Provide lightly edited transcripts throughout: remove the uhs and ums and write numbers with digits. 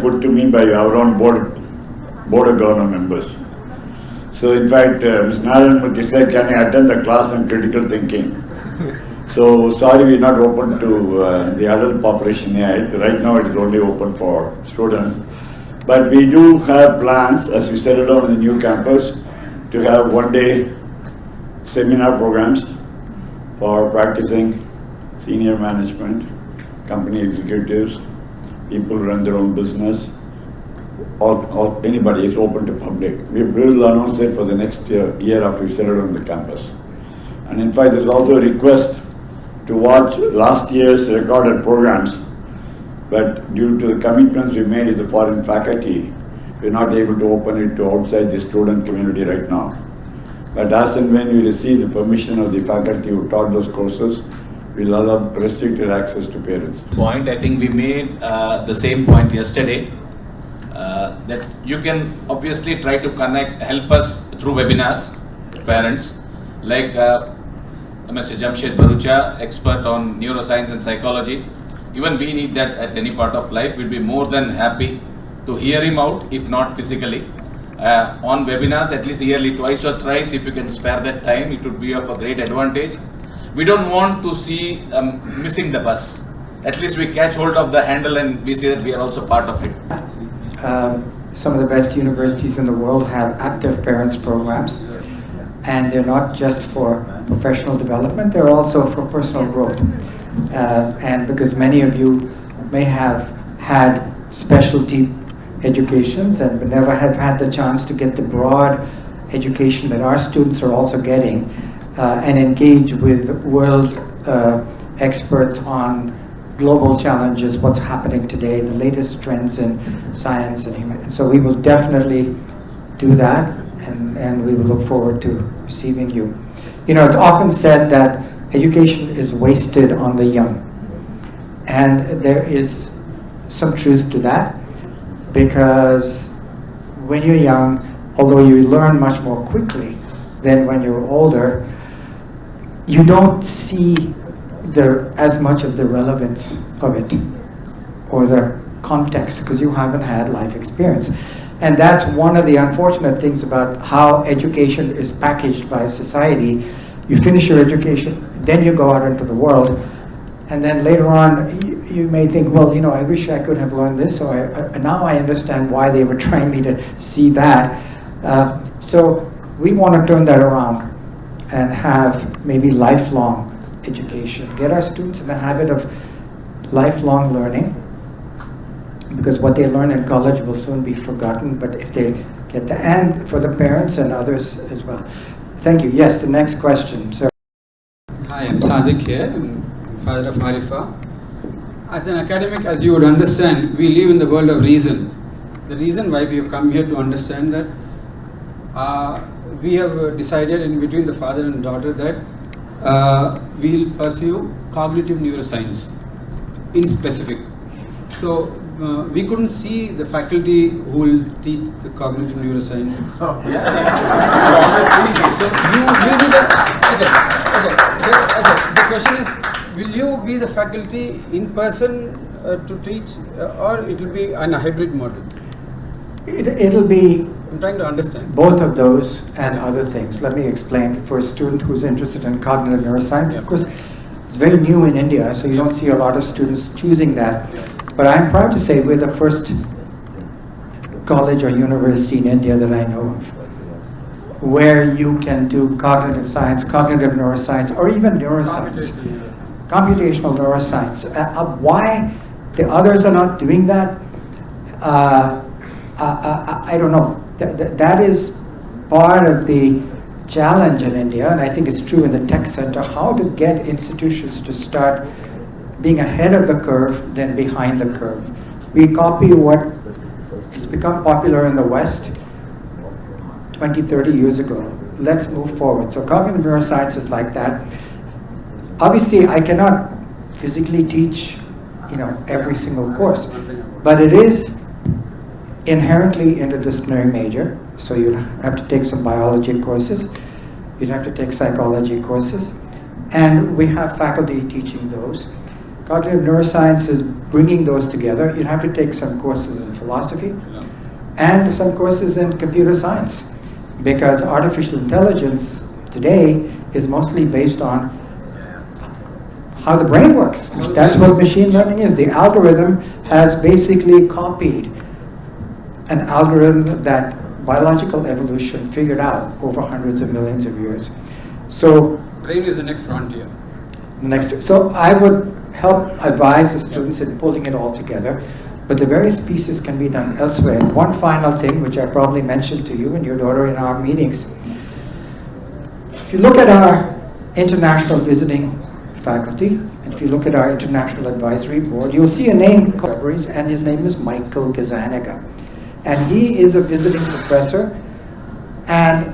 put to me by our own board of governor members. So in fact, Ms. Narayanmurthy said, can I attend the class on critical thinking? So sorry, we're not open to the adult population yet. Right now it is only open for students. But we do have plans, as we settle down in the new campus, to have one-day seminar programs for practicing senior management, company executives, people who run their own business, or anybody is open to public. We will announce it for the next year after we settle on the campus. And in fact, there's also a request to watch last year's recorded programs, but due to the commitments we made with the foreign faculty, we're not able to open it to outside the student community right now. But as and when we receive the permission of the faculty who taught those courses, we'll allow restricted access to parents. Point, I think we made the same point yesterday, that you can obviously try to help us through webinars, parents, like Mr. Jamshed Barucha, expert on neuroscience and psychology. Even we need that at any part of life. We'll be more than happy to hear him out, if not physically. On webinars, at least yearly, twice or thrice, if you can spare that time, it would be of a great advantage. We don't want to see missing the bus. At least we catch hold of the handle and we see that we are also part of it. Some of the best universities in the world have active parents programs, and they're not just for professional development, they're also for personal growth. And because many of you may have had specialty educations and never have had the chance to get the broad education that our students are also getting, and engage with world experts on global challenges, what's happening today, the latest trends in science and human. So we will definitely do that, and we will look forward to receiving you. You know, it's often said that education is wasted on the young, and there is some truth to that, because when you're young, although you learn much more quickly than when you're older, you don't see as much of the relevance of it or the context, because you haven't had life experience. And that's one of the unfortunate things about how education is packaged by society. You finish your education, then you go out into the world, and then later on you may think, well, you know, I wish I could have learned this, so now I understand why they were trying me to see that. So we want to turn that around and have maybe lifelong education. Get our students in the habit of lifelong learning, because what they learn in college will soon be forgotten, but if they get the, and for the parents and others as well. Thank you. Yes, the next question, sir. Hi, I'm Sadiq here, I'm father of Marifa. As an academic, as you would understand, we live in the world of reason. The reason why we have come here to understand that we have decided in between the father and daughter that we will pursue cognitive neuroscience in specific. So we couldn't see the faculty who will teach the cognitive neuroscience. Oh. So you will be the, okay. The question is, will you be the faculty in person to teach, or it will be an hybrid model? It'll be, I'm trying to understand. Both of those and other things. Let me explain. For a student who's interested in cognitive neuroscience, of course, it's very new in India, so you don't see a lot of students choosing that. But I'm proud to say we're the first college or university in India that I know of where you can do cognitive science, cognitive neuroscience, or even neuroscience, computational neuroscience. Why the others are not doing that, I don't know. That is part of the challenge in India, and I think it's true in the tech center, how to get institutions to start being ahead of the curve than behind the curve. We copy what has become popular in the West 20, 30 years ago. Let's move forward. So cognitive neuroscience is like that. Obviously, I cannot physically teach, you know, every single course, but it is inherently interdisciplinary major. So you'd have to take some biology courses, you'd have to take psychology courses, and we have faculty teaching those. Cognitive neuroscience is bringing those together. You have to take some courses in philosophy and some courses in computer science, because artificial intelligence today is mostly based on how the brain works. That's what machine learning is. The algorithm has basically copied an algorithm that biological evolution figured out over hundreds of millions of years. So Brain is the next frontier. so I would help advise the students in pulling it all together, but the various pieces can be done elsewhere. And one final thing, which I probably mentioned to you and your daughter in our meetings. If you look at our international visiting faculty, and if you look at our international advisory board, you'll see a name, and his name is Michael Gazzaniga. And he is a visiting professor, and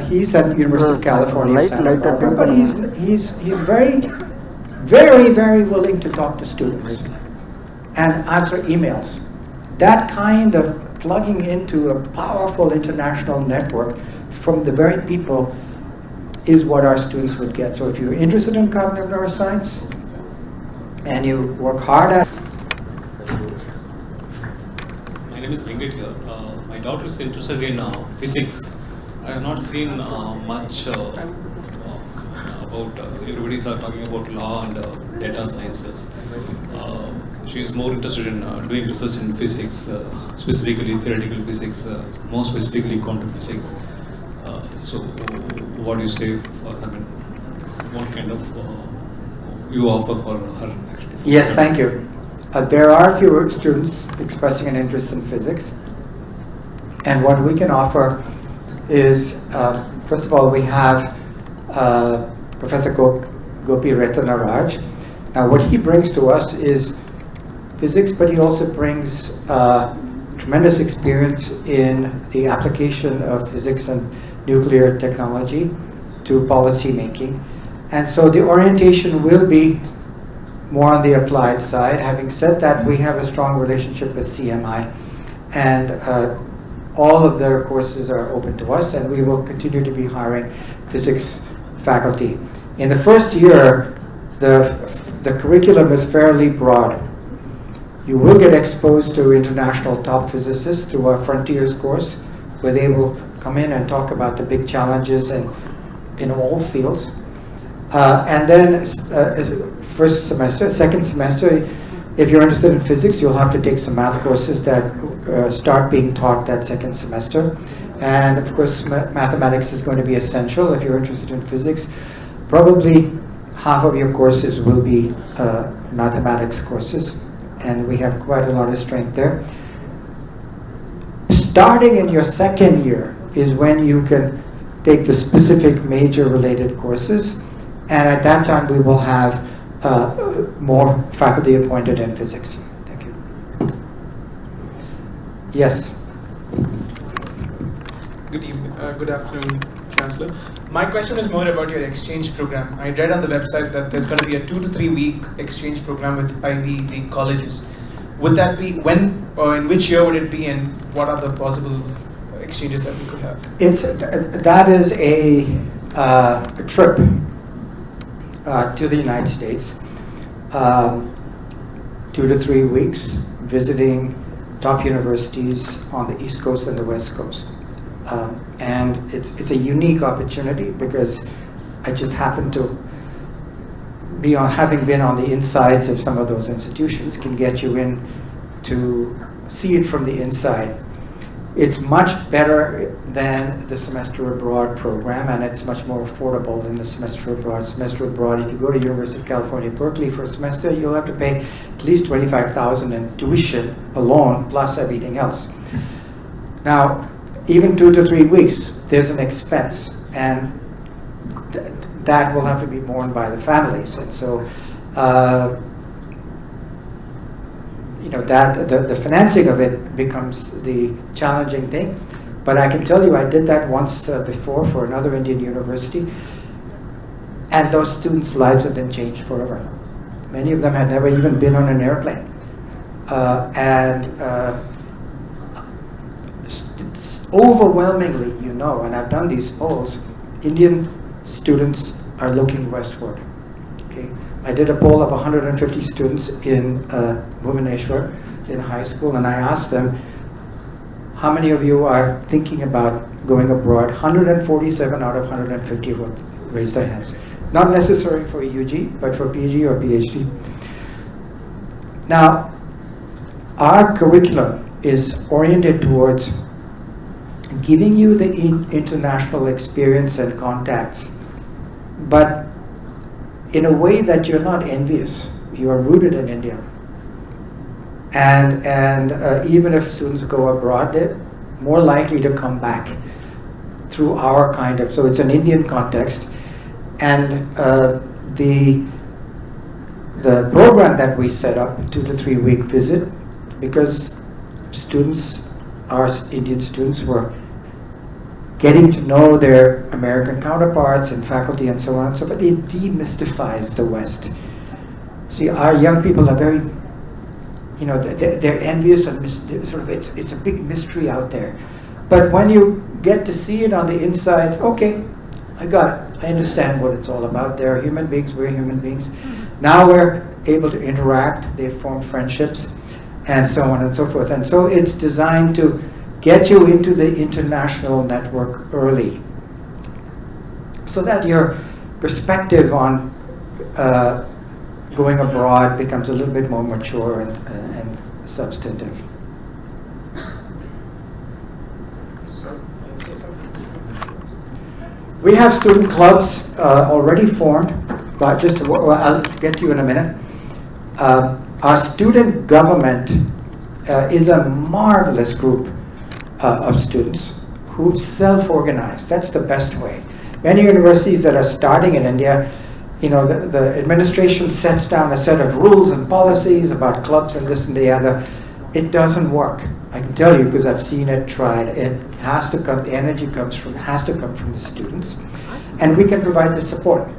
he's at the University of California, Santa Barbara, but he's very, very, very willing to talk to students and answer emails. That kind of plugging into a powerful international network from the very people is what our students would get. So if you're interested in cognitive neuroscience and you work hard at My name is Venkat here. My daughter is interested in physics. I have not seen much about, everybody's talking about law and data sciences. She is more interested in doing research in physics, specifically theoretical physics, more specifically quantum physics. So what do you say for her? What kind of you offer for her? Actually, Yes, thank you. There are a few students expressing an interest in physics, and what we can offer is, first of all, we have Professor Gopi Retanaraj. Now, what he brings to us is physics, but he also brings tremendous experience in the application of physics and nuclear technology to policy making. And so the orientation will be more on the applied side. Having said that, we have a strong relationship with CMI, and all of their courses are open to us, and we will continue to be hiring physics faculty. In the first year, the curriculum is fairly broad. You will get exposed to international top physicists through our Frontiers course, where they will come in and talk about the big challenges in all fields. And then first semester, second semester, if you're interested in physics, you'll have to take some math courses that start being taught that second semester. And of course, mathematics is going to be essential if you're interested in physics. Probably half of your courses will be mathematics courses, and we have quite a lot of strength there. Starting in your second year is when you can take the specific major related courses, and at that time we will have more faculty appointed in physics. Thank you. Yes. Good evening. Good afternoon, Chancellor. My question is more about your exchange program. I read on the website that there's going to be a 2 to 3 week exchange program with Ivy League colleges. Would that be when, or in which year would it be, and what are the possible exchanges that we could have? That is a trip to the United States, 2 to 3 weeks, visiting top universities on the East Coast and the West Coast. And it's a unique opportunity because I just happen to be on, having been on the insides of some of those institutions, can get you in to see it from the inside. It's much better than the semester abroad program, and it's much more affordable than the semester abroad. Semester abroad, if you go to University of California, Berkeley for a semester, you'll have to pay at least $25,000 in tuition alone, plus everything else. Now, even 2 to 3 weeks, there's an expense, and that will have to be borne by the families. And so, that the financing of it becomes the challenging thing. But I can tell you, I did that once before for another Indian university, and those students' lives have been changed forever. Many of them had never even been on an airplane. Overwhelmingly, and I've done these polls, Indian students are looking westward. Okay, I did a poll of 150 students in Bhubaneswar in high school, and I asked them, how many of you are thinking about going abroad? 147 out of 150 would raise their hands. Not necessary for UG, but for PG or PhD. Now, our curriculum is oriented towards giving you the international experience and contacts, but in a way that you're not envious. You are rooted in India. And even if students go abroad, they're more likely to come back through our kind of, so it's an Indian context. And the program that we set up, 2 to 3 week visit, because students, our Indian students, were getting to know their American counterparts and faculty and so on and so forth. It demystifies the West. See, our young people are very, they're envious and sort of it's a big mystery out there. But when you get to see it on the inside, okay, I got it. I understand what it's all about. They're human beings, we're human beings. Now we're able to interact, they form friendships, and so on and so forth. And so it's designed to get you into the international network early, so that your perspective on going abroad becomes a little bit more mature and substantive. We have student clubs already formed, but I'll get to you in a minute. Our student government is a marvelous group of students who self-organize. That's the best way. Many universities that are starting in India, the administration sets down a set of rules and policies about clubs and this and the other. It doesn't work. I can tell you because I've seen it, tried. It has to come, the energy has to come from the students. And we can provide the support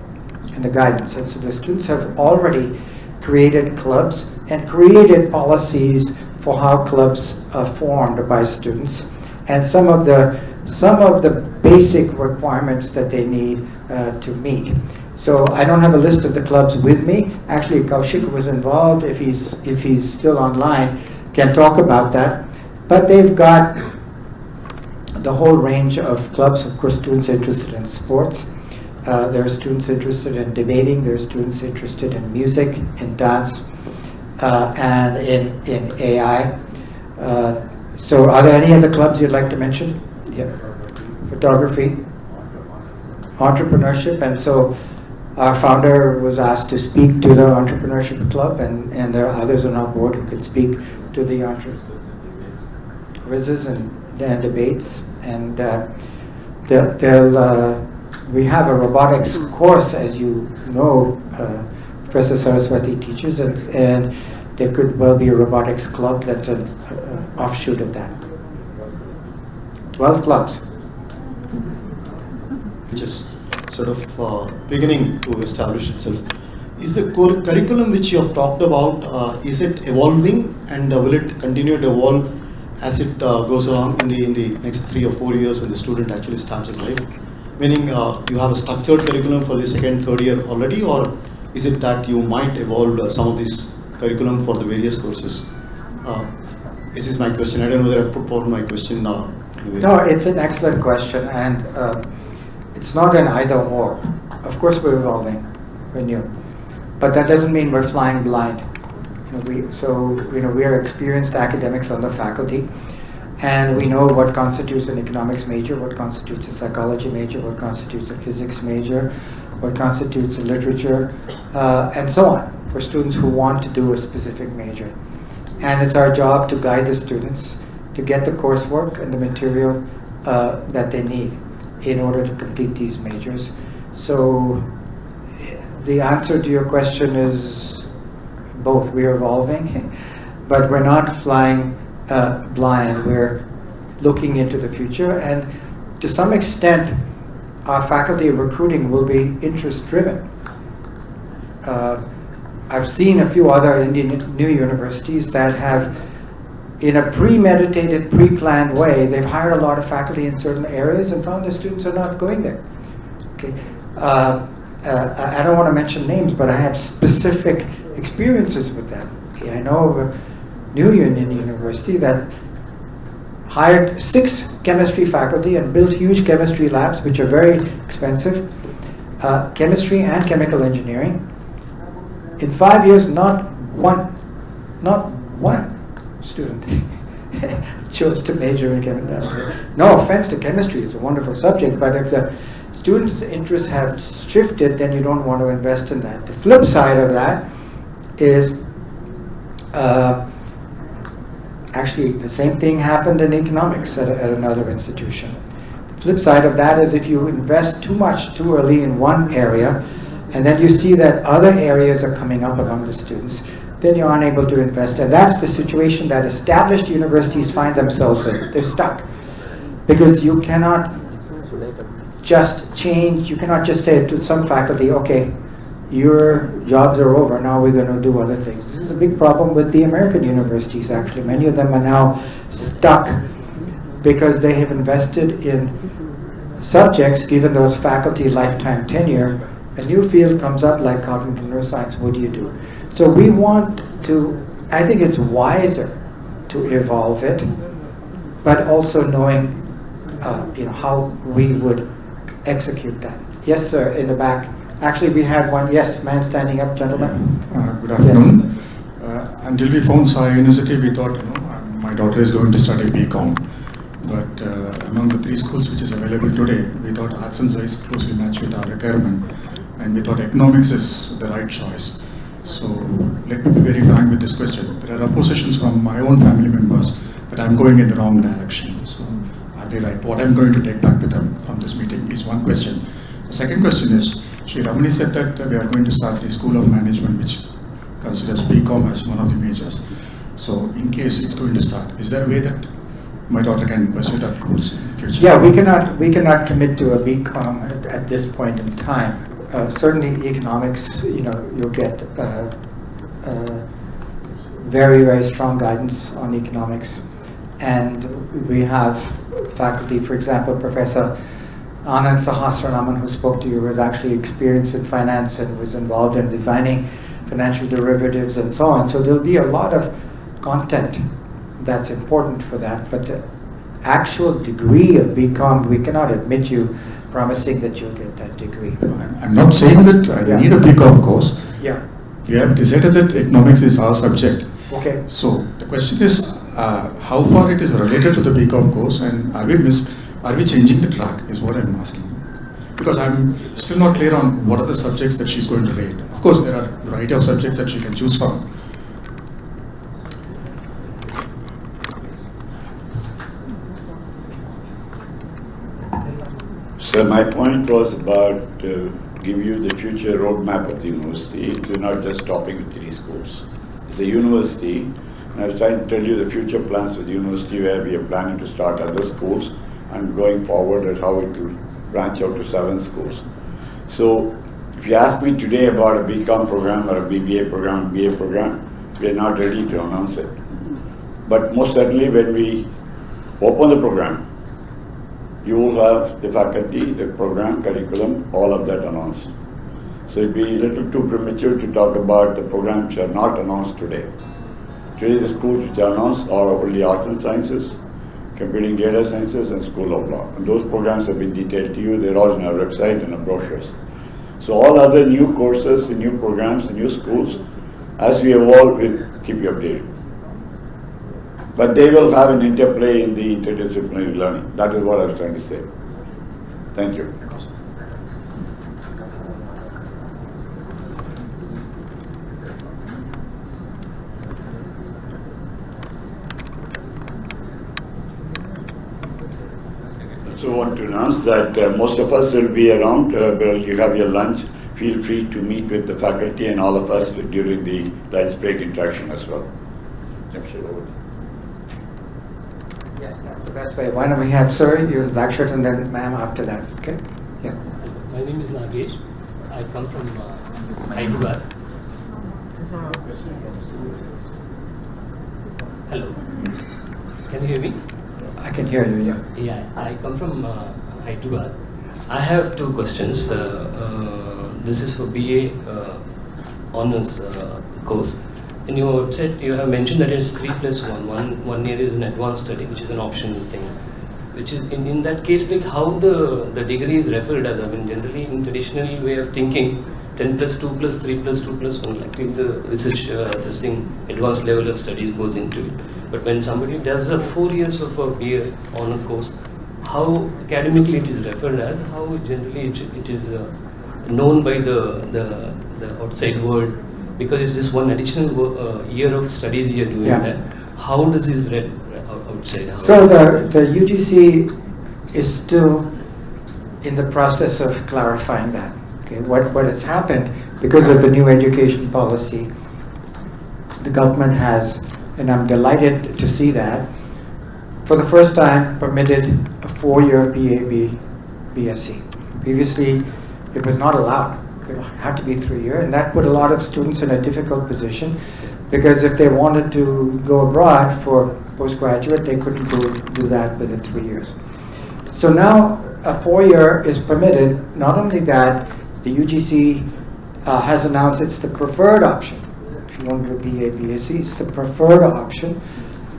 and the guidance. And so the students have already created clubs and created policies for how clubs are formed by students, and some of the basic requirements that they need to meet. So I don't have a list of the clubs with me. Actually, Kaushik was involved. If he's still online, can talk about that. But they've got the whole range of clubs. Of course, students interested in sports. There are students interested in debating. There are students interested in music, in dance, and in AI. So are there any other clubs you'd like to mention? Yeah. Photography, entrepreneurship, and so our founder was asked to speak to the Entrepreneurship Club, and there are others on our board who could speak to the quizzes and debates, and we have a robotics course, as you know, Professor Saraswati teaches, and there could well be a robotics club that's an offshoot of that. 12 clubs. Which is sort of beginning to establish itself. Is the curriculum which you have talked about, is it evolving, and will it continue to evolve as it goes along in the next 3 or 4 years when the student actually starts his life? Meaning you have a structured curriculum for the second, third year already, or is it that you might evolve some of this curriculum for the various courses? This is my question. I don't know whether I've put forward my question now. No, it's an excellent question, and it's not an either or. Of course we're evolving, we're new. But that doesn't mean we're flying blind. We are experienced academics on the faculty, and we know what constitutes an economics major, what constitutes a psychology major, what constitutes a physics major, what constitutes a literature, and so on, for students who want to do a specific major. And it's our job to guide the students to get the coursework and the material that they need in order to complete these majors. So the answer to your question is both. We're evolving, but we're not flying blind. We're looking into the future, and to some extent our faculty recruiting will be interest driven. I've seen a few other Indian new universities that have, in a premeditated, pre-planned way, they've hired a lot of faculty in certain areas and found the students are not going there. Okay. I don't want to mention names, but I have specific experiences with that. Okay, I know of a New Union University that hired 6 chemistry faculty and built huge chemistry labs, which are very expensive, chemistry and chemical engineering. In 5 years, not one student chose to major in chemistry. No offense to chemistry, it's a wonderful subject, but if the students' interests have shifted, then you don't want to invest in that. The flip side of that is actually the same thing happened in economics at another institution. The flip side of that is if you invest too much too early in one area, and then you see that other areas are coming up among the students, then you're unable to invest. And that's the situation that established universities find themselves in. They're stuck. Because you cannot just change, you cannot just say to some faculty, okay, your jobs are over, now we're going to do other things. This is a big problem with the American universities, actually. Many of them are now stuck because they have invested in subjects, given those faculty lifetime tenure. A new field comes up like cognitive neuroscience, what do you do? So we want to, I think it's wiser to evolve it, but also knowing how we would execute that. Yes, sir, in the back. Actually, we had one, yes, man standing up, gentlemen. Good afternoon. Until we found SaiU University, we thought, my daughter is going to study BCom. But among the 3 schools which is available today, we thought arts and science closely match with our requirement. And we thought economics is the right choice. So let me be very frank with this question. There are oppositions from my own family members that I'm going in the wrong direction. So are they right? What I'm going to take back to them from this meeting is one question. The second question is, Shri Ramani said that we are going to start the School of Management, which considers BCom as one of the majors. So in case it's going to start, is there a way that my daughter can pursue that course in the future? Yeah, we cannot commit to a BCom at this point in time. Certainly economics, you'll get very, very strong guidance on economics. And we have faculty, for example, Professor Anand Sahasranaman, who spoke to you, was actually experienced in finance and was involved in designing financial derivatives and so on. So there'll be a lot of content that's important for that. But the actual degree of BCom, we cannot admit you promising that you'll get that degree. I'm not saying that I need a BCom course. Yeah. We have decided that economics is our subject. Okay. So the question is, how far it is related to the BCom course, and are we changing the track is what I'm asking. Because I'm still not clear on what are the subjects that she's going to rate. Of course, there are a variety of subjects that she can choose from. So my point was about give you the future roadmap of the university. It's not just stopping with 3 schools. It's a university, and I was trying to tell you the future plans for the university where we are planning to start other schools and going forward at how it will branch out to 7 schools. So if you ask me today about a BCom program or a BBA program, BA program, we are not ready to announce it. But most certainly when we open the program, you will have the faculty, the program, curriculum, all of that announced. So it would be a little too premature to talk about the programs which are not announced today. Today the schools which are announced are only arts and sciences, computing data sciences, and School of Law. And those programs have been detailed to you. They're all on our website and our brochures. So all other new courses, and new programs, and new schools, as we evolve, we'll keep you updated. But they will have an interplay in the interdisciplinary learning. That is what I was trying to say. Thank you. So I want to announce that most of us will be around. You have your lunch. Feel free to meet with the faculty and all of us during the lunch break interaction as well. Yes, that's the best way. Why don't we have sir, you in black shirt, and then ma'am after that, okay? Yeah. My name is Nagesh. I come from Hyderabad. Hello. Can you hear me? I can hear you, yeah. Yeah, I come from Hyderabad. I have 2 questions. this is for BA honors course. In your website, you have mentioned that it's 3+1. One year is an advanced study, which is an optional thing. Which is in that case, like how the degree is referred as. I mean, generally in traditional way of thinking, 10+2+3+2+1, like the research this thing, advanced level of studies goes into it. But when somebody does a 4 years of a BA honor course, how academically it is referred as, how generally it is known by the outside world, because it's just one additional year of studies you're doing that. How does this read outside? So the UGC is still in the process of clarifying that. Okay, what has happened because of the new education policy, the government has, and I'm delighted to see that, for the first time permitted a 4-year BA BSc. Previously, it was not allowed. It had to be 3-year, and that put a lot of students in a difficult position, because if they wanted to go abroad for postgraduate, they couldn't do that within 3 years. So now a 4-year is permitted. Not only that, the UGC has announced it's the preferred option. If you want to do BA BSc, it's the preferred option.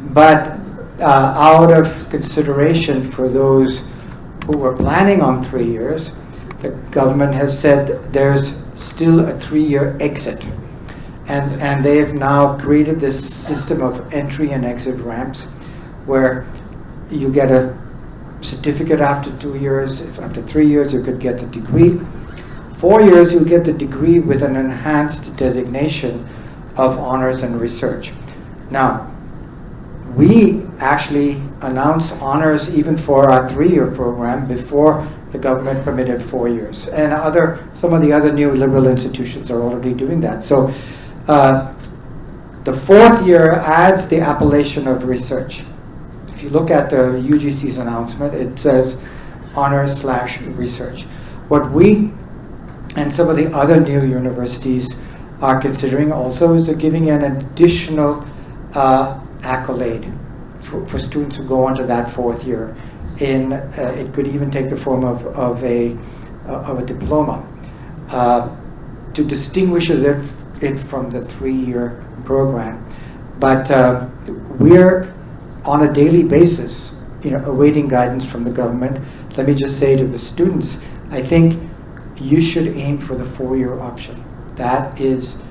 But out of consideration for those who were planning on 3 years, the government has said there's still a 3-year exit. And they have now created this system of entry and exit ramps where you get a certificate after 2 years. If after 3 years you could get the degree. 4 years you'll get the degree with an enhanced designation of honors and research. Now, we actually announced honors even for our 3-year program before the government permitted 4 years. And some of the other new liberal institutions are already doing that. So the 4th year adds the appellation of research. If you look at the UGC's announcement, it says honors/research. What we and some of the other new universities are considering also is they're giving an additional accolade for students who go on to that 4th year. It could even take the form of a diploma to distinguish it from the 3-year program. But we're on a daily basis, awaiting guidance from the government. Let me just say to the students, I think you should aim for the 4-year option. That is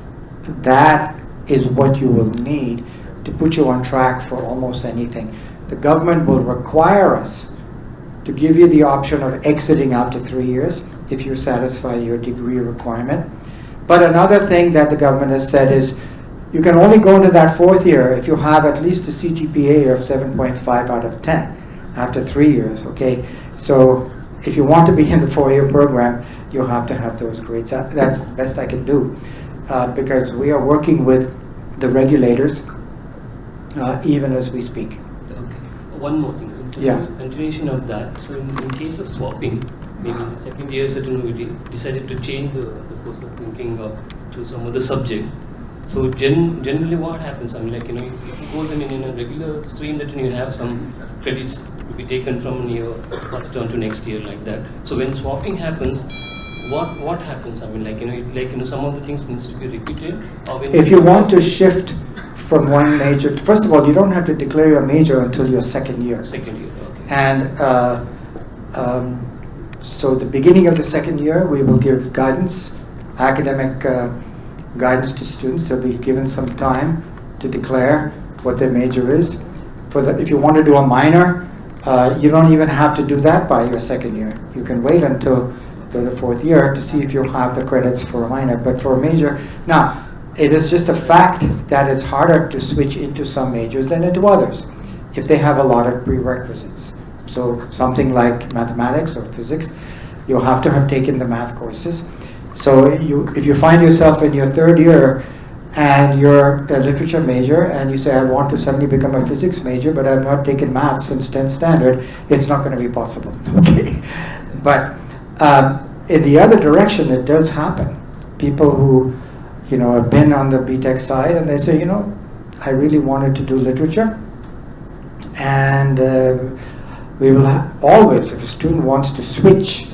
what you will need to put you on track for almost anything. The government will require us to give you the option of exiting after 3 years if you satisfy your degree requirement. But another thing that the government has said is you can only go into that 4th year if you have at least a CGPA of 7.5 out of 10 after 3 years, okay? So if you want to be in the 4-year program, you'll have to have those grades. That's the best I can do because we are working with the regulators even as we speak. Okay. One more thing. Continuation of that. So in case of swapping, maybe in the 2nd year certainly decided to change the course of thinking to some other subject. So generally what happens? I mean, like, if you go then in a regular stream that you have some credits to be taken from your first term to next year like that. So when swapping happens, what happens? I mean, like, some of the things needs to be repeated. Or when if you want to shift from one major, first of all, you don't have to declare your major until your 2nd year. 2nd year, okay. And so the beginning of the 2nd year, we will give guidance, academic guidance to students. They'll be given some time to declare what their major is. If you want to do a minor, you don't even have to do that by your 2nd year. You can wait until the 4th year to see if you have the credits for a minor. But for a major, now, it is just a fact that it's harder to switch into some majors than into others if they have a lot of prerequisites. So something like mathematics or physics, you'll have to have taken the math courses. So if you find yourself in your 3rd year and you're a literature major and you say, I want to suddenly become a physics major, but I've not taken math since 10th standard, it's not going to be possible. Okay, but in the other direction, it does happen. People who have been on the BTech side and they say, I really wanted to do literature, and we will always, if a student wants to switch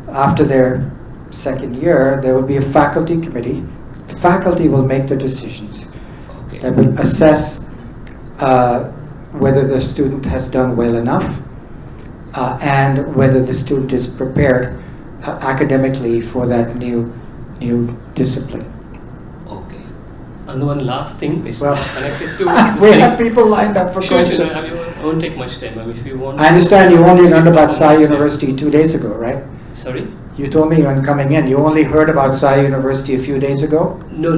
after their second year, there will be a faculty committee. The faculty will make the decisions. Okay. That will assess whether the student has done well enough and whether the student is prepared academically for that new discipline. Okay. And the one last thing, which Well, is connected to we the have people lined up for Sure, questions. sure. I won't take much time. I mean, if you want. I understand you only learned about SaiU University 2 days ago, right? Sorry? You told me when coming in, you only heard about SaiU University a few days ago? No.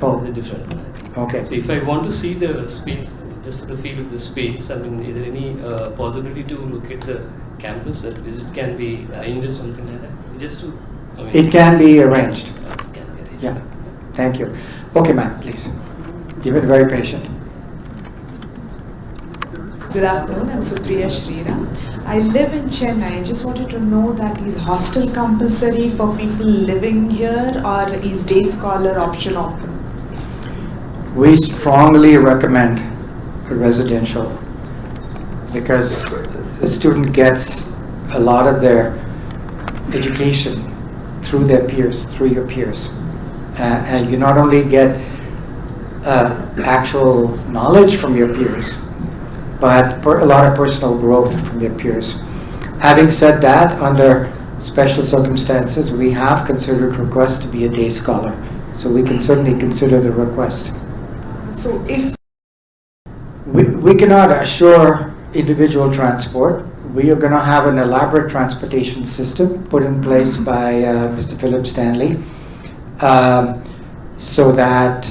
Oh. It's a different one, I think. Okay. So if I want to see the space, just the feel of the space, I mean, is there any possibility to look at the campus? That visit can be arranged or something like that? Just to. I mean, It can be arranged. it can be arranged. Yeah. Thank you. Okay, ma'am, please. You've been very patient. Good afternoon, I'm Supriya Sriram. I live in Chennai. I just wanted to know that is hostel compulsory for people living here or is day scholar option open? We strongly recommend residential because the student gets a lot of their education through their peers, through your peers. And you not only get actual knowledge from your peers, but a lot of personal growth from your peers. Having said that, under special circumstances, we have considered requests to be a day scholar. So we can certainly consider the request. So if We cannot assure individual transport. We are going to have an elaborate transportation system put in place by Mr. Philip Stanley so that,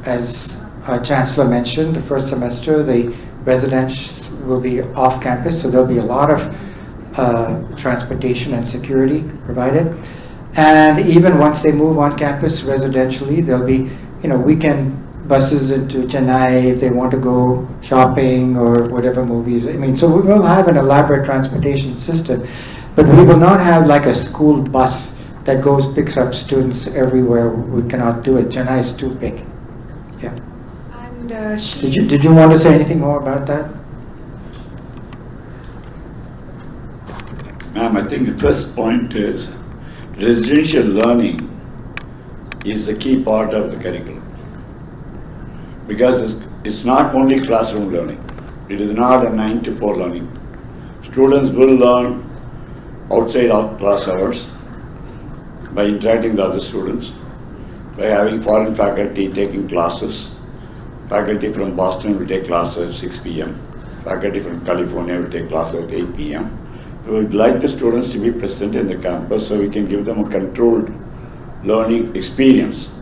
as our Chancellor mentioned, the first semester, the residents will be off campus, so there'll be a lot of transportation and security provided. And even once they move on campus residentially, there'll be, weekend buses into Chennai if they want to go shopping or whatever movies. I mean, so we will have an elaborate transportation system, but we will not have like a school bus that picks up students everywhere. We cannot do it. Chennai is too big. Yeah. and Did you want to say anything more about that? Ma'am, I think the first point is residential learning is the key part of the curriculum. Because it's not only classroom learning. It is not a 9 to 4 learning. Students will learn outside of class hours by interacting with other students, by having foreign faculty taking classes. Faculty from Boston will take classes at 6 p.m. Faculty from California will take classes at 8 p.m. So we'd like the students to be present in the campus so we can give them a controlled learning experience.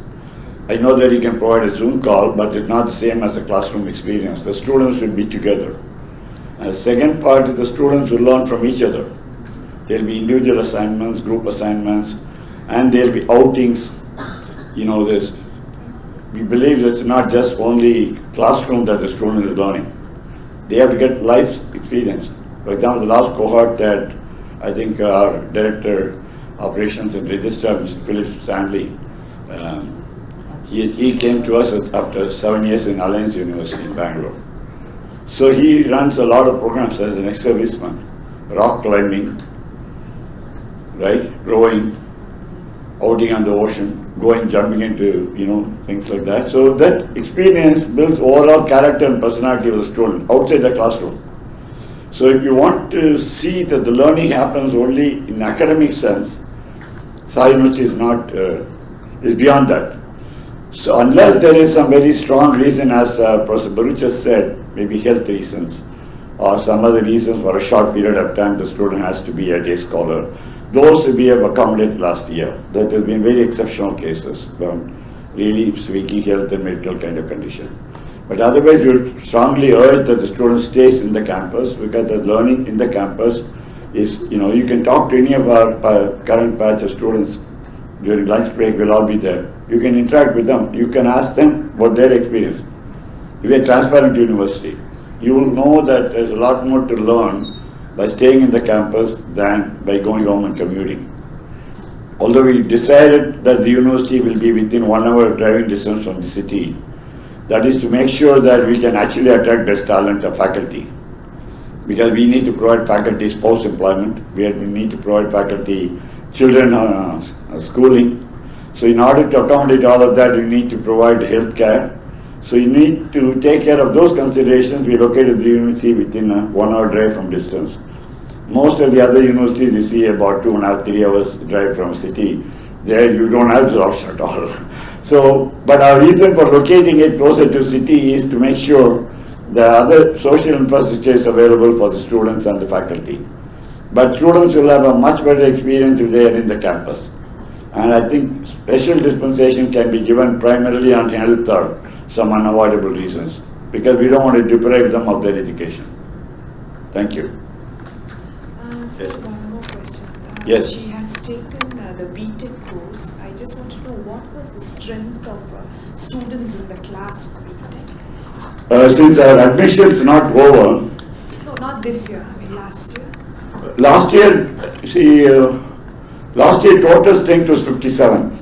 I know that you can provide a Zoom call, but it's not the same as a classroom experience. The students will be together. And the second part is the students will learn from each other. There will be individual assignments, group assignments, and there will be outings. We believe it's not just only classroom that the student is learning. They have to get life experience. For example, the last cohort that I think our Director Operations and Registrar, Mr. Philip Stanley, he came to us after 7 years in Alliance University in Bangalore. So he runs a lot of programs as an ex-serviceman, rock climbing, right, rowing, outing on the ocean, jumping into, things like that. So that experience builds overall character and personality of the student outside the classroom. So if you want to see that the learning happens only in academic sense, SaiU University is not, is beyond that. So unless there is some very strong reason, as Professor Baruch has said, maybe health reasons or some other reasons for a short period of time the student has to be a day scholar, those we have accommodated last year. That has been very exceptional cases from really speaking health and medical kind of condition. But otherwise we would strongly urge that the student stays in the campus because the learning in the campus is, you can talk to any of our current batch of students during lunch break, we'll all be there. You can interact with them. You can ask them about their experience. If you're a transparent university, you will know that there's a lot more to learn by staying in the campus than by going home and commuting. Although we decided that the university will be within 1 hour driving distance from the city, that is to make sure that we can actually attract best talent of faculty. Because we need to provide faculty post-employment, we need to provide faculty children schooling. So in order to accommodate all of that, you need to provide health care. So you need to take care of those considerations. We located the university within a 1 hour drive from distance. Most of the other universities you see about 2.5, 3 hours drive from city. There you don't have jobs at all. So, but our reason for locating it closer to city is to make sure the other social infrastructure is available for the students and the faculty. But students will have a much better experience if they are in the campus. And I think special dispensation can be given primarily on health or some unavoidable reasons, because we don't want to deprive them of their education. Thank you. So one more question. Yes. She has taken the BTech course. I just want to know what was the strength of students in the class for BTech? Since our admission is not over, No, not this year. I mean last year. last year total strength was 57.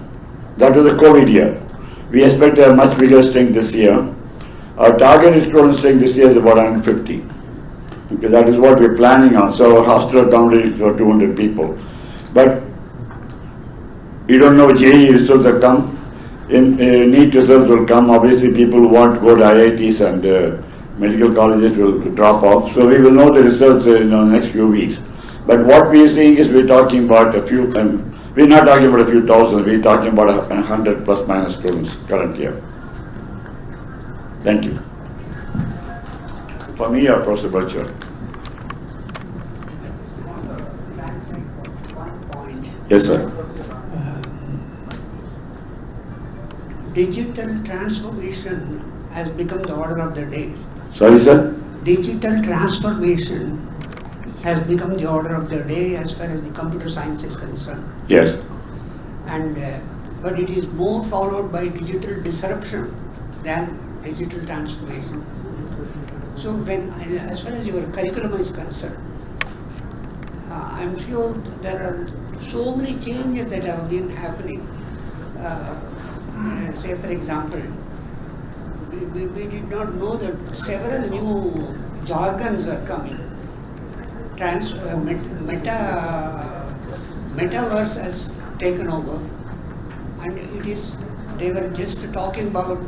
That was the COVID year. We expect a much bigger strength this year. Our targeted student strength this year is about 150. Okay, that is what we're planning on. So our hostel accommodated for 200 people. But we don't know JEE results have come. NEET results will come. Obviously people who want to go to IITs and medical colleges will drop off. So we will know the results in the next few weeks. But what we are seeing is we're talking about a few, we're not talking about a few thousand, we're talking about 100 plus minus students current year. Thank you. For me or Professor Butcher? Yes, sir. Digital transformation has become the order of the day. Sorry, sir? Digital transformation has become the order of the day as far as the computer science is concerned. Yes. And but it is more followed by digital disruption than digital transformation. So when, as far as your curriculum is concerned, I'm sure there are so many changes that have been happening. Say for example, we did not know that several new jargons are coming. Metaverse has taken over, and it is, they were just talking about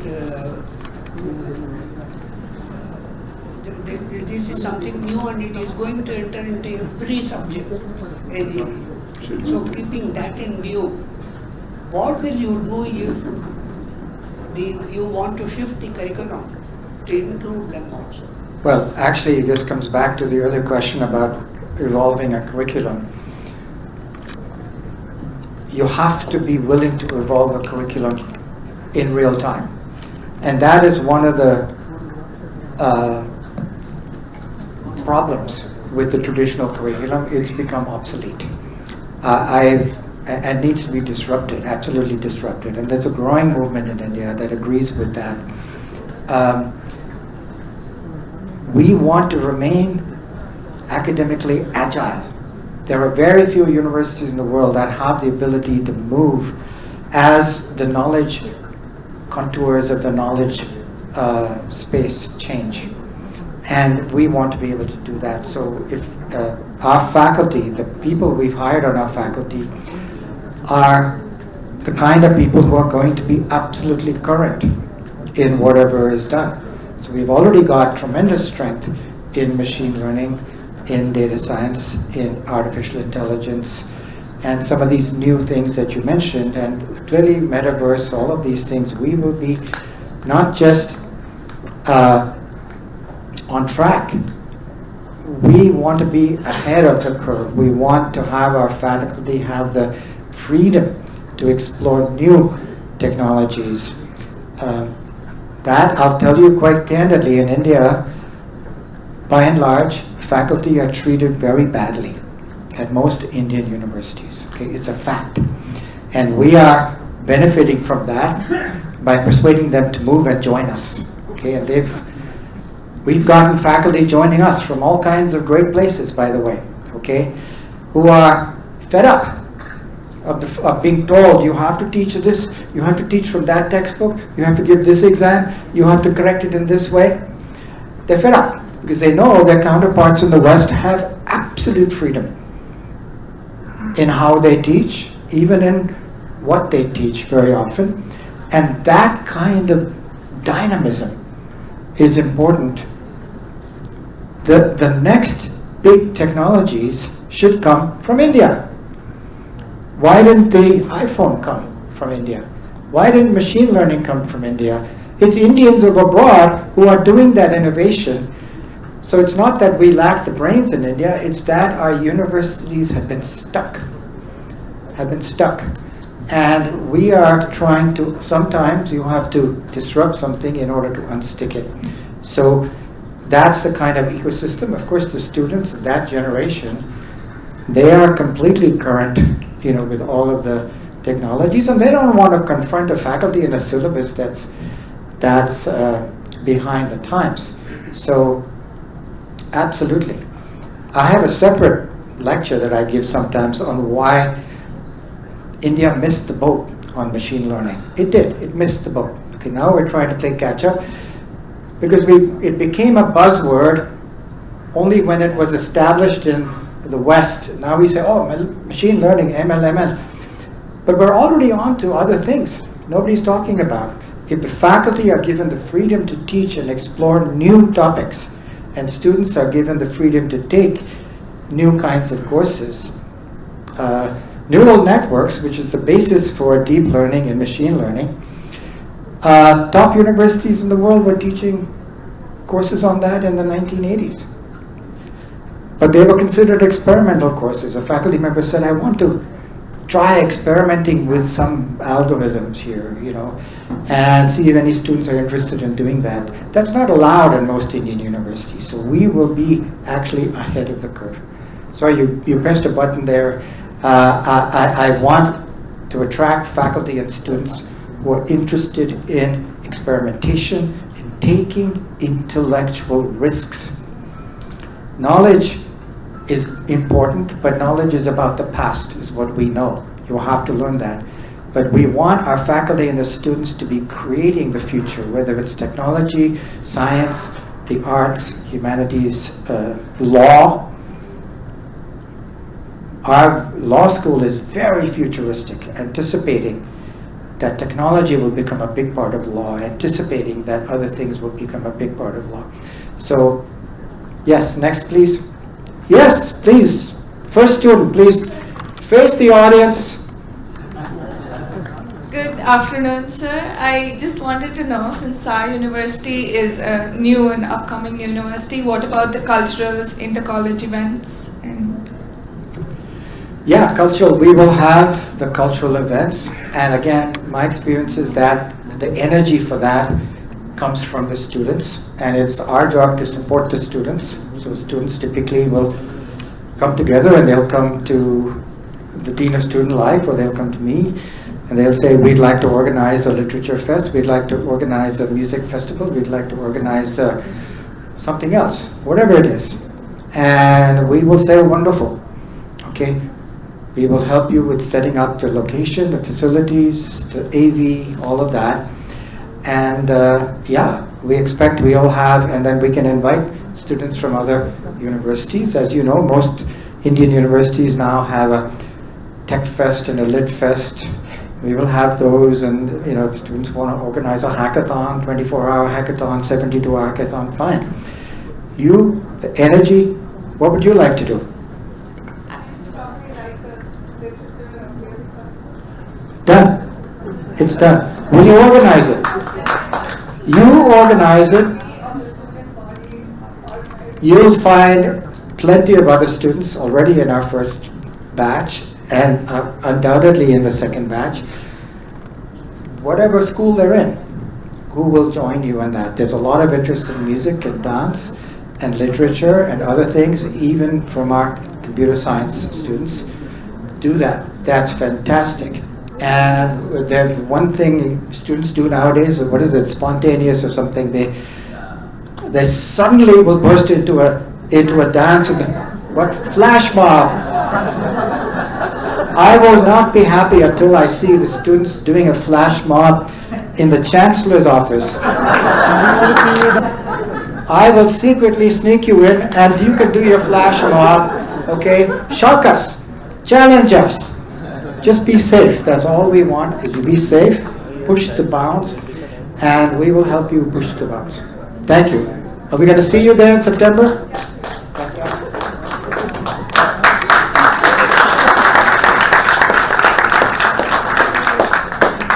this is something new and it is going to enter into every subject area. So keeping that in view, what will you do if you want to shift the curriculum to include them also? Well, actually, this comes back to the earlier question about evolving a curriculum. You have to be willing to evolve a curriculum in real time. And that is one of the problems with the traditional curriculum. It's become obsolete. And needs to be disrupted, absolutely disrupted. And there's a growing movement in India that agrees with that. We want to remain academically agile. There are very few universities in the world that have the ability to move as the knowledge contours of the knowledge space change. And we want to be able to do that. So if our faculty, the people we've hired on our faculty, are the kind of people who are going to be absolutely current in whatever is done. So we've already got tremendous strength in machine learning, in data science, in artificial intelligence, and some of these new things that you mentioned, and clearly metaverse, all of these things, we will be not just on track. We want to be ahead of the curve. We want to have our faculty have the freedom to explore new technologies. That, I'll tell you quite candidly, in India, by and large, faculty are treated very badly at most Indian universities. Okay, it's a fact. And we are benefiting from that by persuading them to move and join us. Okay, and we've gotten faculty joining us from all kinds of great places, by the way, okay, who are fed up of being told, you have to teach this, you have to teach from that textbook, you have to give this exam, you have to correct it in this way. They're fed up because they know their counterparts in the West have absolute freedom in how they teach, even in what they teach very often. And that kind of dynamism is important. The next big technologies should come from India. Why didn't the iPhone come from India? Why didn't machine learning come from India? It's Indians of abroad who are doing that innovation. So it's not that we lack the brains in India, it's that our universities have been stuck. And we are trying to, sometimes you have to disrupt something in order to unstick it. So that's the kind of ecosystem. Of course, the students of that generation, they are completely current, with all of the technologies, and they don't want to confront a faculty in a syllabus that's behind the times. So, absolutely. I have a separate lecture that I give sometimes on why India missed the boat on machine learning. It did. It missed the boat. Okay, now we're trying to play catch up because it became a buzzword only when it was established in the West. Now we say, oh, machine learning, ML. But we're already on to other things nobody's talking about. If the faculty are given the freedom to teach and explore new topics, and students are given the freedom to take new kinds of courses, neural networks, which is the basis for deep learning and machine learning, top universities in the world were teaching courses on that in the 1980s. But they were considered experimental courses. A faculty member said, I want to try experimenting with some algorithms here, and see if any students are interested in doing that. That's not allowed in most Indian universities, so we will be actually ahead of the curve. Sorry, you pressed a button there. I want to attract faculty and students who are interested in experimentation and taking intellectual risks. Knowledge is important, but knowledge is about the past, is what we know. You have to learn that. But we want our faculty and the students to be creating the future, whether it's technology, science, the arts, humanities, law. Our law school is very futuristic, anticipating that technology will become a big part of law, anticipating that other things will become a big part of law. So, yes, next please. Yes, please. First student, please face the audience. Good afternoon, sir. I just wanted to know, since our university is a new and upcoming university, what about the culturals, inter-college events? Yeah, cultural. We will have the cultural events. And again, my experience is that the energy for that comes from the students. And it's our job to support the students. So students typically will come together and they'll come to the Dean of Student Life, or they'll come to me and they'll say, we'd like to organize a literature fest, we'd like to organize a music festival, we'd like to organize something else, whatever it is. And we will say, wonderful, okay? We will help you with setting up the location, the facilities, the AV, all of that. And yeah, we expect we'll have, and then we can invite students from other universities. As you know, most Indian universities now have a Tech Fest and a Lit Fest. We will have those, and if students want to organize a hackathon, 24-hour hackathon, 72-hour hackathon, fine. You, the energy, what would you like to do? Done. It's done. Will you organize it? You organize it. You'll find plenty of other students already in our first batch, and undoubtedly in the second batch. Whatever school they're in, who will join you in that? There's a lot of interest in music and dance and literature and other things, even from our computer science students. Do that. That's fantastic. And there's one thing students do nowadays, what is it, spontaneous or something, they suddenly will burst into a dance, what, flash mob. I will not be happy until I see the students doing a flash mob in the Chancellor's office. I will secretly sneak you in and you can do your flash mob, okay? Shock us. Challenge us. Just be safe. That's all we want, is you be safe, push the bounds, and we will help you push the bounds. Thank you. Are we going to see you there in September?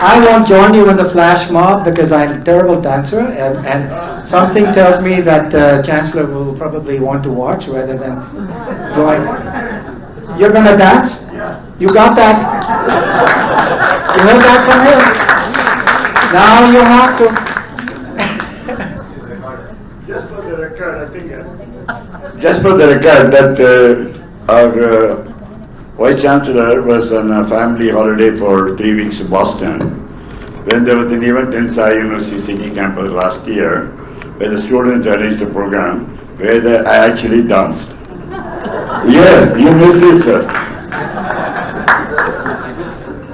I won't join you in the flash mob because I'm a terrible dancer, and something tells me that Chancellor will probably want to watch rather than join. You're going to dance? You got that? You heard that from him? Now you have to. Just for the record, I think. Just for the record, that our Vice Chancellor was on a family holiday for 3 weeks in Boston. When there was an event in SaiU University City campus last year, where the students arranged a program where I actually danced. Yes, you missed it, sir.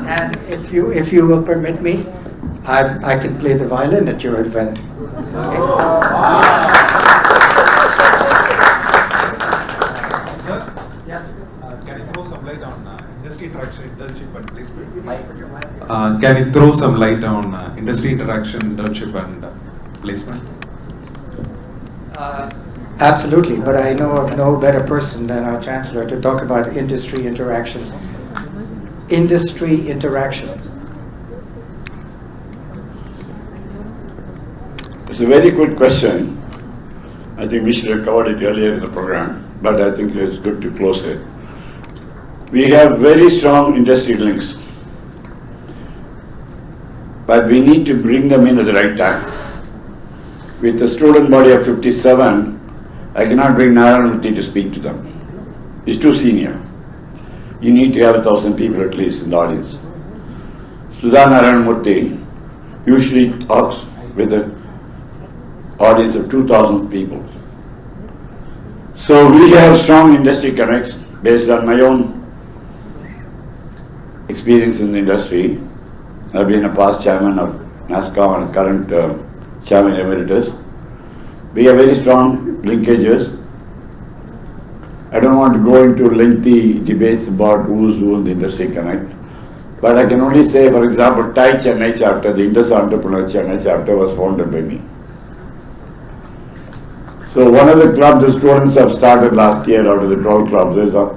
And if you will permit me, I can play the violin at your event. Sir? Yes. Can you throw some light on industry internship and placement? Can you throw some light on industry interaction, internship and placement? Absolutely, but I know of no better person than our Chancellor to talk about industry interaction. Industry interaction. It's a very good question. I think we should have covered it earlier in the program, but I think it's good to close it. We have very strong industry links, but we need to bring them in at the right time. With the student body of 57, I cannot bring Narayanamurthy to speak to them. He's too senior. You need to have 1,000 people at least in the audience. Sudha Narayanamurthy usually talks with an audience of 2,000 people. So we have strong industry connects based on my own experience in the industry. I've been a past chairman of NASCOM and current chairman emeritus. We have very strong linkages. I don't want to go into lengthy debates about who's who in the industry connect, but I can only say, for example, TAI Chennai chapter, the Indus Entrepreneur Chennai chapter was founded by me. So one of the clubs the students have started last year out of the 12 clubs is an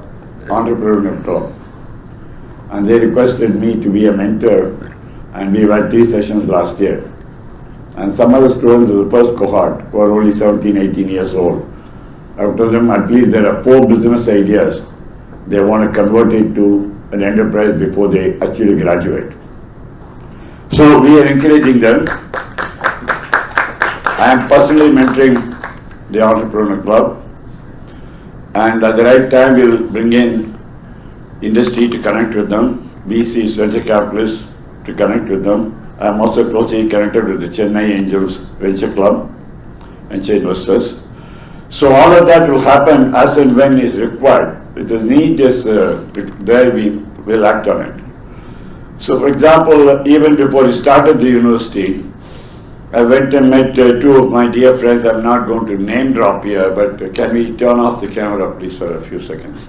Entrepreneurship Club. And they requested me to be a mentor, and we had 3 sessions last year. And some of the students of the first cohort who are only 17, 18 years old, I've told them at least there are 4 business ideas they want to convert it to an enterprise before they actually graduate. So we are encouraging them. I am personally mentoring the Entrepreneur Club, and at the right time we will bring in industry to connect with them, VCs, venture capitalists to connect with them. I am also closely connected with the Chennai Angels Venture Club, venture investors. So all of that will happen as and when is required. If the need is there, we will act on it. So for example, even before we started the university, I went and met 2 of my dear friends. I'm not going to name drop here, but can we turn off the camera please for a few seconds?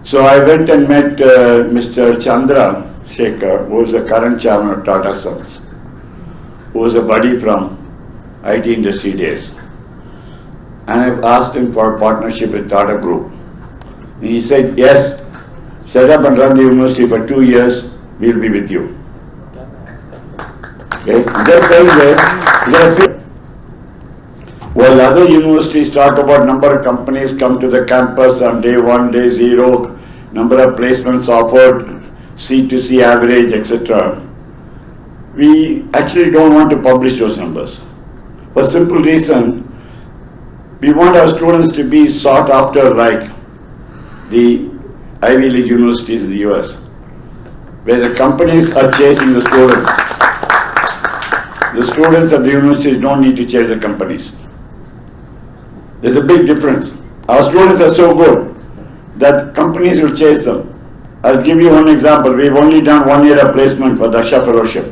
So I went and met Mr. Chandra Shekhar, who is the current chairman of Tata Sons, who was a buddy from IT industry days. And I've asked him for a partnership with Tata Group. And he said, yes, set up and run the university for 2 years, we'll be with you. Okay, just saying that. While other universities talk about number of companies come to the campus on day 1, day 0, number of placements offered, C2C average, etc. We actually don't want to publish those numbers. For a simple reason, we want our students to be sought after like the Ivy League universities in the US, where the companies are chasing the students. The students at the universities don't need to chase the companies. There's a big difference. Our students are so good that companies will chase them. I'll give you one example. We've only done 1 year of placement for Daksha Fellowship,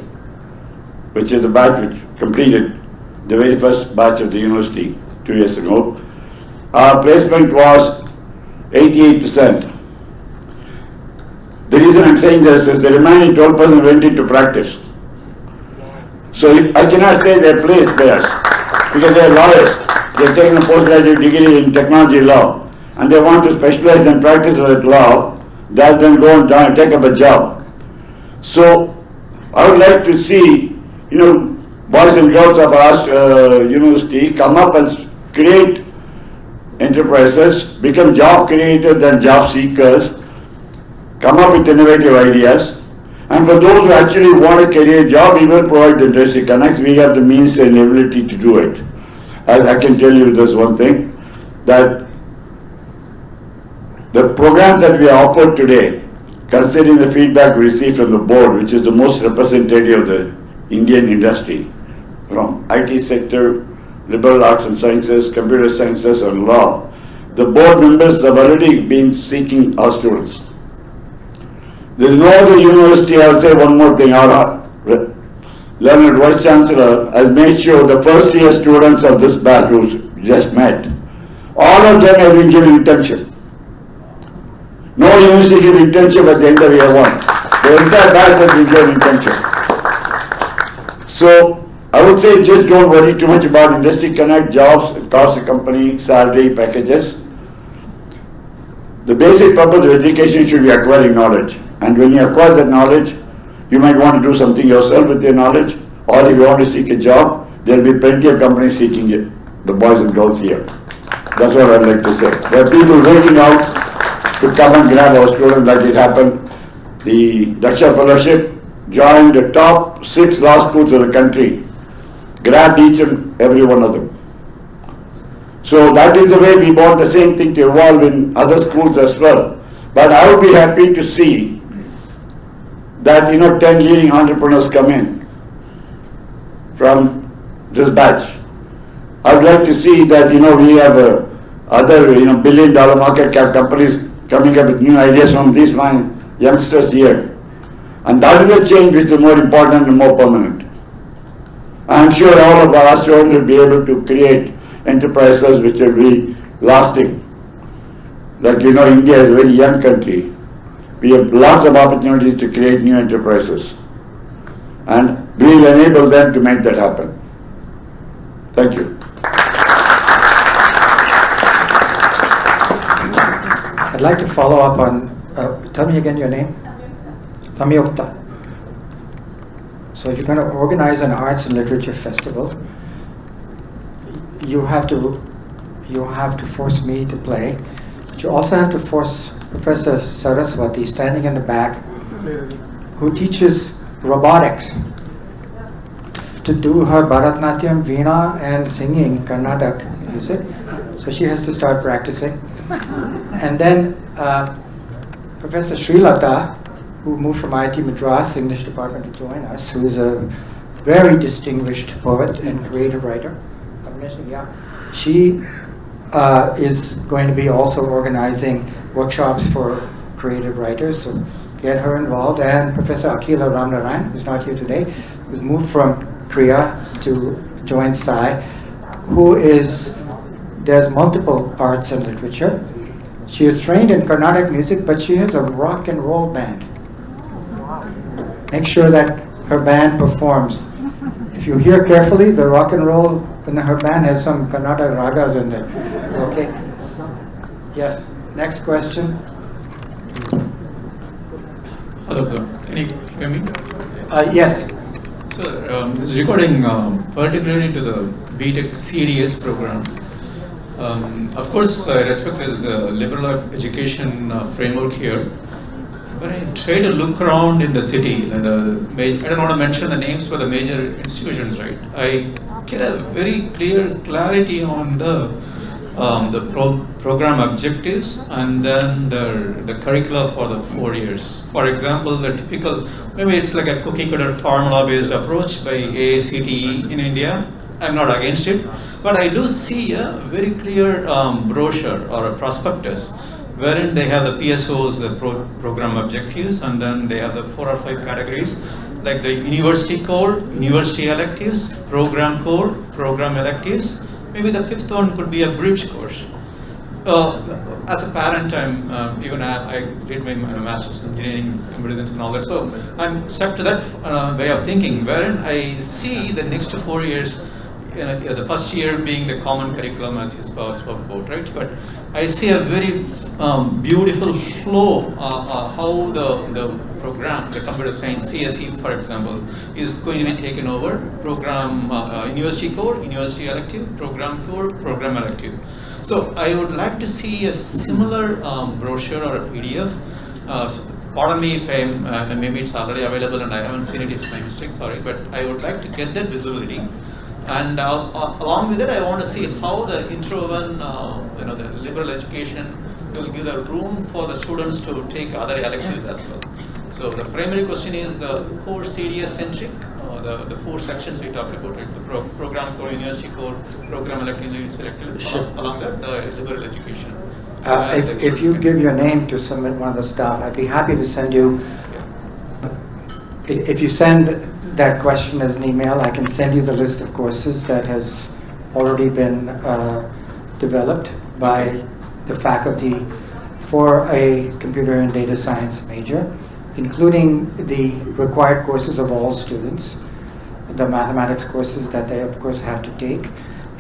which is a batch which completed the very first batch of the university 2 years ago. Our placement was 88%. reason I'm saying this is the remaining 12% went into practice. So I cannot say they're place bears because they're lawyers. They've taken a postgraduate degree in technology law and they want to specialize in practice of that law rather than go and take up a job. So I would like to see, boys and girls of our university come up and create enterprises, become job creators than job seekers, come up with innovative ideas. And for those who actually want a career job, we will provide the industry connects. We have the means and ability to do it. I can tell you this one thing, that the program that we offered today, considering the feedback we received from the board, which is the most representative of the Indian industry, from IT sector, liberal arts and sciences, computer sciences and law, the board members have already been seeking our students. There is no other university, I will say one more thing, our learned Vice Chancellor has made sure the first year students of this batch who just met, all of them have been given internship. No university gives internship at the end of year one. The entire batch has been given internship. So I would say just don't worry too much about industry connect, jobs, cost of company, salary, packages. The basic purpose of education should be acquiring knowledge. And when you acquire that knowledge, you might want to do something yourself with your knowledge, or if you want to seek a job, there will be plenty of companies seeking it, the boys and girls here. That's what I'd like to say. There are people waiting out to come and grab our students like it happened. The Daksha Fellowship joined the top 6 law schools of the country, grabbed each and every one of them. So that is the way we want the same thing to evolve in other schools as well. But I would be happy to see that 10 leading entrepreneurs come in from this batch. I would like to see that we have other billion-dollar market cap companies coming up with new ideas from these youngsters here, and that is the change which is more important and more permanent. I am sure all of our students will be able to create enterprises which will be lasting. Like India is a very young country. We have lots of opportunities to create new enterprises, and we will enable them to make that happen. Thank you. I'd like to follow up on, tell me again your name? Samyukta. So if you're going to organize an arts and literature festival, you have to force me to play, but you also have to force Professor Saraswati, standing in the back, who teaches robotics, to do her Bharatnatyam, Veena and singing Karnataka music. So she has to start practicing. And then Professor Srilata, who moved from IIT Madras English department to join us, who is a very distinguished poet and creative writer. She is going to be also organizing workshops for creative writers, so get her involved. And Professor Akila Ramnarayan, who's not here today, who's moved from Korea to join SAI, who does multiple arts and literature. She is trained in Carnatic music, but she has a rock and roll band. Make sure that her band performs. If you hear carefully, the rock and roll in her band has some Carnatic ragas in there. Okay? Yes. Next question. Hello, sir. Can you hear me? Yes. Sir, this is regarding particularly to the BTech CDS program. Of course, I respect the liberal education framework here. When I try to look around in the city, I don't want to mention the names for the major institutions, right? I get a very clear clarity on the program objectives and then the curricula for the 4 years. For example, the typical, maybe it's like a cookie cutter formula based approach by AICTE in India. I'm not against it, but I do see a very clear brochure or a prospectus wherein they have the PSOs, the program objectives, and then they have the 4 or 5 categories like the university core, university electives, program core, program electives. Maybe the 5th one could be a bridge course. as a parent, even I did my master's in engineering, computer science, and all that. So I'm stuck to that way of thinking, wherein I see the next 4 years, the first year being the common curriculum as you spoke about, right? But I see a very beautiful flow how the program, the computer science, CSE for example, is going to be taken over. Program, university core, university elective, program core, program elective. So I would like to see a similar brochure or a PDF. Pardon me if I'm, maybe it's already available and I haven't seen it, it's my mistake, sorry, but I would like to get that visibility. And along with it, I want to see how the interwoven, the liberal education will give the room for the students to take other electives as well. So the primary question is the core CDS centric, the 4 sections we talked about, right? The program core, university core, program elective, university elective, Sure. along that the liberal education. If you give your name to one of the staff, I'd be happy to send you. If you send that question as an email, I can send you the list of courses that has already been developed by the faculty for a computer and data science major, including the required courses of all students, the mathematics courses that they of course have to take,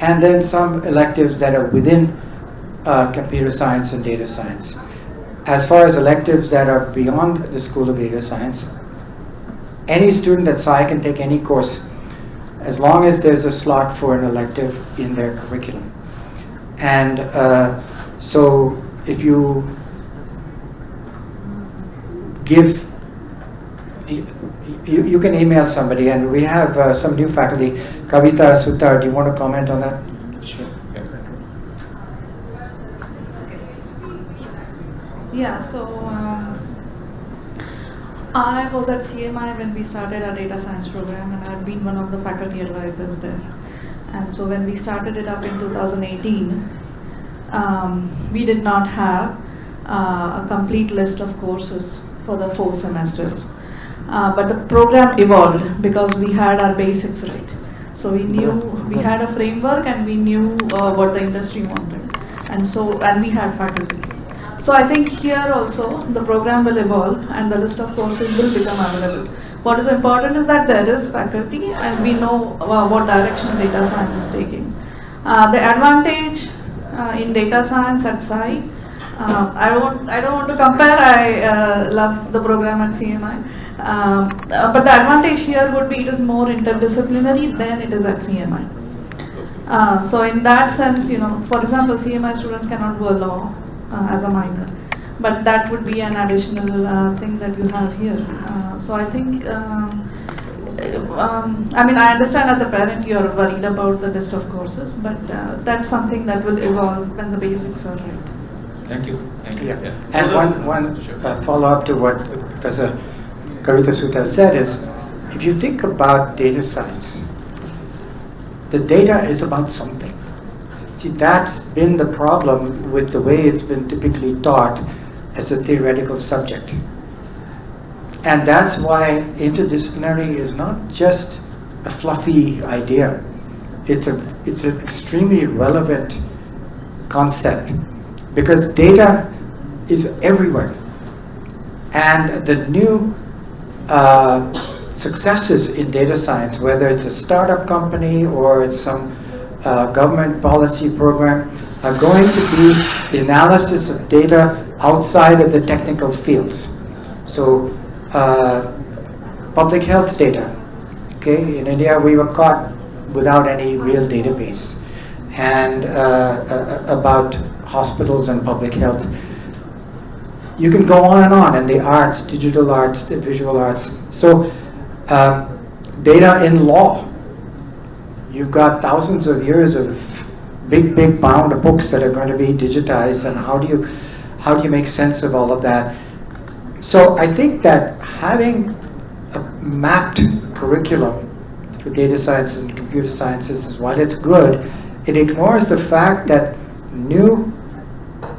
and then some electives that are within computer science and data science. As far as electives that are beyond the School of Data Science, any student at SAI can take any course as long as there's a slot for an elective in their curriculum. And so if you give, you can email somebody, and we have some new faculty. Kavita Sutar, do you want to comment on that? Sure. Yeah, so I was at CMI when we started our data science program, and I've been one of the faculty advisors there. And so when we started it up in 2018, we did not have a complete list of courses for the 4 semesters. But the program evolved because we had our basics right. So we knew, we had a framework and we knew what the industry wanted. And we had faculty. So I think here also the program will evolve and the list of courses will become available. What is important is that there is faculty and we know what direction data science is taking. The advantage in data science at SAI, I don't want to compare, I love the program at CMI. But the advantage here would be it is more interdisciplinary than it is at CMI. So in that sense, for example, CMI students cannot go law as a minor, but that would be an additional thing that you have here. So I think, I understand as a parent you are worried about the list of courses, but that's something that will evolve when the basics are right. Thank you. Thank you. Yeah. And one follow-up to what Professor Kavita Sutar said is, if you think about data science, the data is about something. See, that's been the problem with the way it's been typically taught as a theoretical subject. And that's why interdisciplinary is not just a fluffy idea. It's an extremely relevant concept because data is everywhere. And the new successes in data science, whether it's a startup company or it's some government policy program, are going to be the analysis of data outside of the technical fields. So public health data, okay, in India we were caught without any real database, and about hospitals and public health. You can go on, and the arts, digital arts, the visual arts. So data in law, you've got thousands of years of big bound of books that are going to be digitized, and how do you make sense of all of that? So I think that having a mapped curriculum for data sciences and computer sciences, while it's good, it ignores the fact that new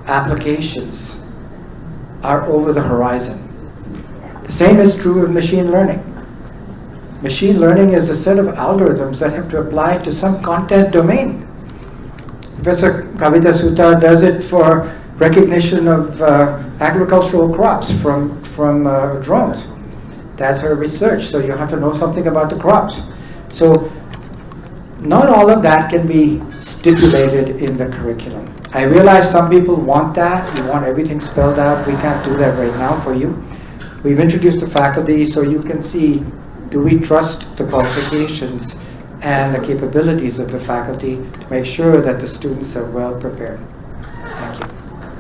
applications are over the horizon. The same is true of machine learning. Machine learning is a set of algorithms that have to apply to some content domain. Professor Kavita Sutta does it for recognition of agricultural crops from drones. That's her research, so you have to know something about the crops. So not all of that can be stipulated in the curriculum. I realize some people want that, you want everything spelled out. We can't do that right now for you. We've introduced the faculty so you can see, do we trust the qualifications and the capabilities of the faculty to make sure that the students are well prepared. Thank you.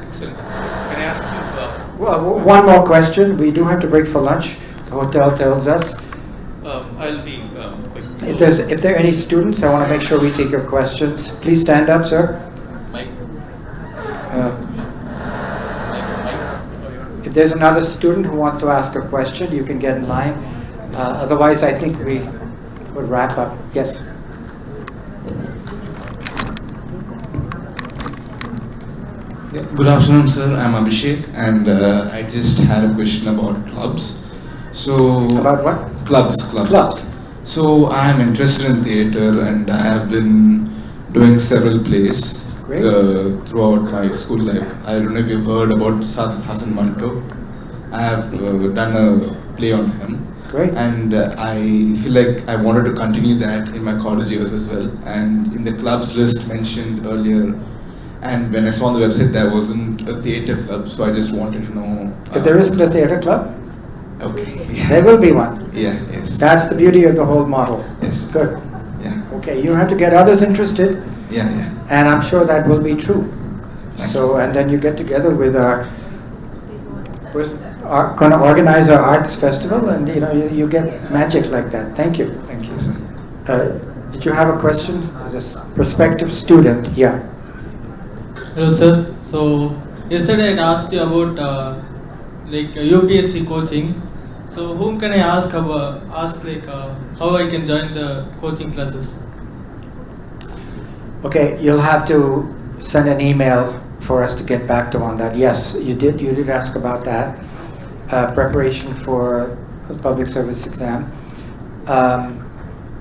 Excellent. Can I ask you? Well, one more question. We do have to break for lunch. The hotel tells us. I'll be quick. If there are any students, I want to make sure we take your questions. Please stand up, sir. Mike. If there's another student who wants to ask a question, you can get in line. Otherwise, I think we would wrap up. Yes. Yeah, good afternoon, sir. I'm Abhishek, and I just had a question about clubs. So about what? Clubs. Clubs. So I am interested in theatre, and I have been doing several plays throughout my school life. I don't know if you've heard about Sadat Hassan Manto. I have done a play on him. Great. And I feel like I wanted to continue that in my college years as well. And in the clubs list mentioned earlier, and when I saw on the website there wasn't a theatre club, so I just wanted to know. If there isn't a theatre club, okay. There will be one. Yeah, yes. That's the beauty of the whole model. Yes. Good. Yeah. Okay, you have to get others interested. Yeah. And I'm sure that will be true. So, and then you get together with going to organize our arts festival, and you get magic like that. Thank you. Thank you, sir. Did you have a question as a prospective student? Yeah. Hello, sir. So yesterday I asked you about UPSC coaching. So whom can I ask about? How I can join the coaching classes? Okay, you'll have to send an email for us to get back to on that. Yes, you did ask about that. Preparation for a public service exam.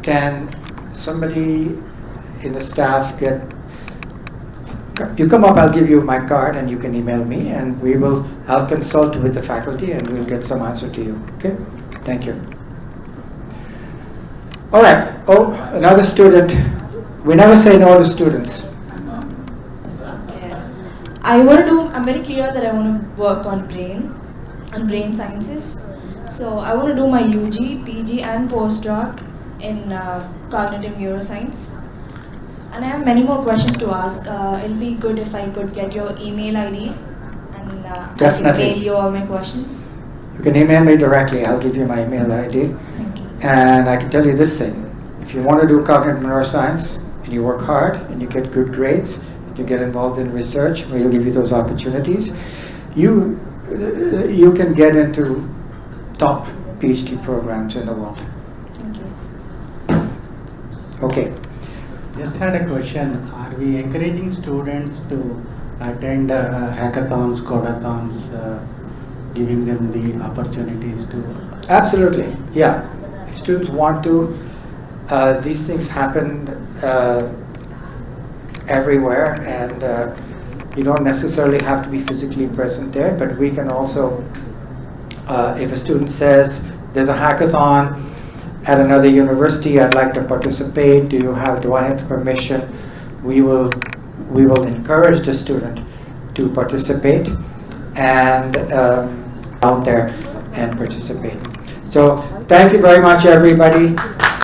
Can somebody in the staff you come up, I'll give you my card and you can email me, and I'll consult with the faculty and we'll get some answer to you. Okay? Thank you. All right. Oh, another student. We never say no to students. I'm very clear that I want to work on brain sciences. So I want to do my UG, PG and postdoc in cognitive neuroscience. And I have many more questions to ask. It'll be good if I could get your email ID and I can mail you all my questions. You can email me directly. I'll give you my email ID. Thank you. And I can tell you this thing. If you want to do cognitive neuroscience and you work hard and you get good grades, you get involved in research, we'll give you those opportunities. You can get into top PhD programs in the world. Thank you. Okay. Just had a question. Are we encouraging students to attend hackathons, codathons, giving them the opportunities to? Absolutely, yeah. If students want to, these things happen everywhere, and you don't necessarily have to be physically present there, but we can also, if a student says there's a hackathon at another university, I'd like to participate, do I have permission? We will encourage the student to participate and out there and participate. So thank you very much, everybody.